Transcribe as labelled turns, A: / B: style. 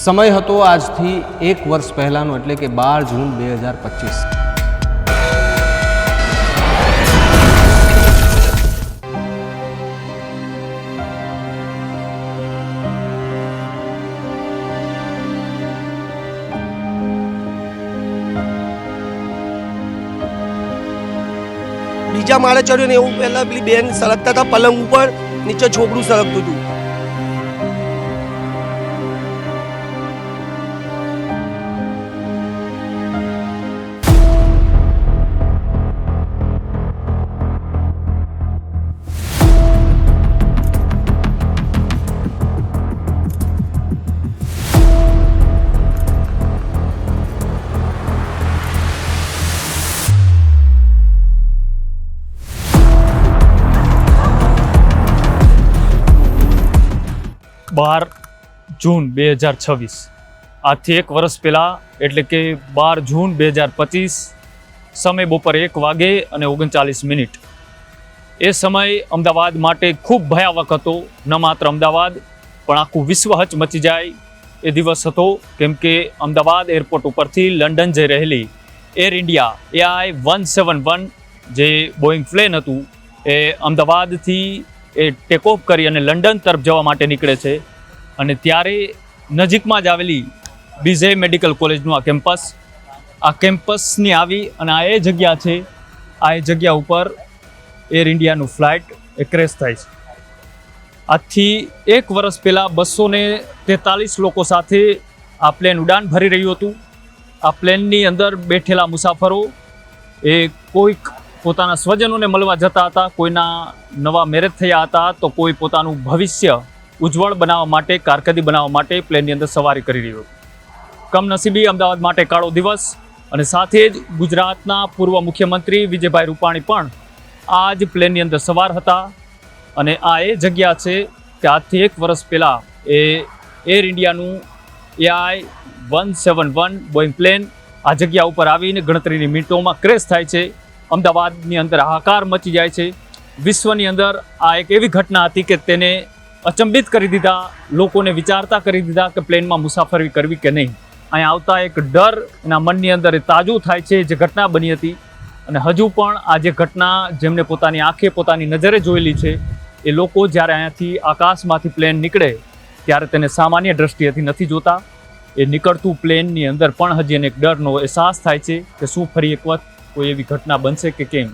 A: સમય હતો આજથી 1 વર્ષ પહેલાંનો, એટલે કે 12 જૂન 2025।
B: બીજા માળે ચડ્યો ને એવું પહેલા પેલી બેન સળગતા હતા પલંગ ઉપર, નીચે છોકરું સળગતું હતું।
C: બાર જૂન 2026 આજથી 1 વર્ષ પહેલાં, એટલે કે 12 જૂન 2025, સમય બપોરે 1 વાગે અને 39 મિનિટ। એ સમય અમદાવાદ માટે ખૂબ ભયાવક હતો। ન માત્ર અમદાવાદ પણ આખું વિશ્વ હચમચી જાય એ દિવસ હતો, કેમ કે અમદાવાદ એરપોર્ટ ઉપરથી લંડન જઈ રહેલી એર ઇન્ડિયા AI-171 જે બોઈંગ પ્લેન હતું એ અમદાવાદથી એ ટેક ઓફ કરી અને લંડન તરફ જવા માટે નીકળે છે। અને ત્યારે નજીકમાં જ આવેલી બીજે મેડિકલ કોલેજનું આ કેમ્પસની આવી અને આ એ જગ્યા છે। આ એ જગ્યા ઉપર એર ઇન્ડિયાનું ફ્લાઇટ એ ક્રેશ થાય છે। આજથી 1 વર્ષ પહેલાં 243 લોકો સાથે આ પ્લેન ઉડાન ભરી રહ્યું હતું। આ પ્લેનની અંદર બેઠેલા મુસાફરો એ કોઈક પોતાના સ્વજનોને મળવા જતા હતા, કોઈના નવા મેરેજ થયા હતા, તો કોઈ પોતાનું ભવિષ્ય ઉજ્જવળ બનાવવા માટે, કારકિર્દી બનાવવા માટે પ્લેનની અંદર સવારી કરી રહ્યું હતું। કમનસીબી અમદાવાદ માટે કાળો દિવસ, અને સાથે જ ગુજરાતના પૂર્વ મુખ્યમંત્રી વિજયભાઈ રૂપાણી પણ આ જ પ્લેનની અંદર સવાર હતા। અને આ એ જગ્યા છે કે આજથી 1 વર્ષ પહેલાં એ એર ઇન્ડિયાનું AI-171 બોઈંગ પ્લેન આ જગ્યા ઉપર આવીને ગણતરીની મિનિટોમાં ક્રેશ થાય છે। અમદાવાદની અંદર હાહાકાર મચી જાય છે। વિશ્વની અંદર આ એક એવી ઘટના હતી કે તેને અચંબિત કરી દીધા, લોકોને વિચારતા કરી દીધા કે પ્લેનમાં મુસાફરી કરવી કે નહીં। અહીંયા આવતા એક ડર એના મનની અંદર તાજું થાય છે, જે ઘટના બની હતી। અને હજુ પણ આ જે ઘટના જેમને પોતાની આંખે, પોતાની નજરે જોયેલી છે, એ લોકો જ્યારે અહીંયાથી આકાશમાંથી પ્લેન નીકળે ત્યારે તેને સામાન્ય દ્રષ્ટિએથી નથી જોતા। એ નીકળતું પ્લેનની અંદર પણ હજી એને એક ડરનો અહેસાસ થાય છે કે શું ફરી એક વખત કોઈ એવી ઘટના બનશે કે કેમ।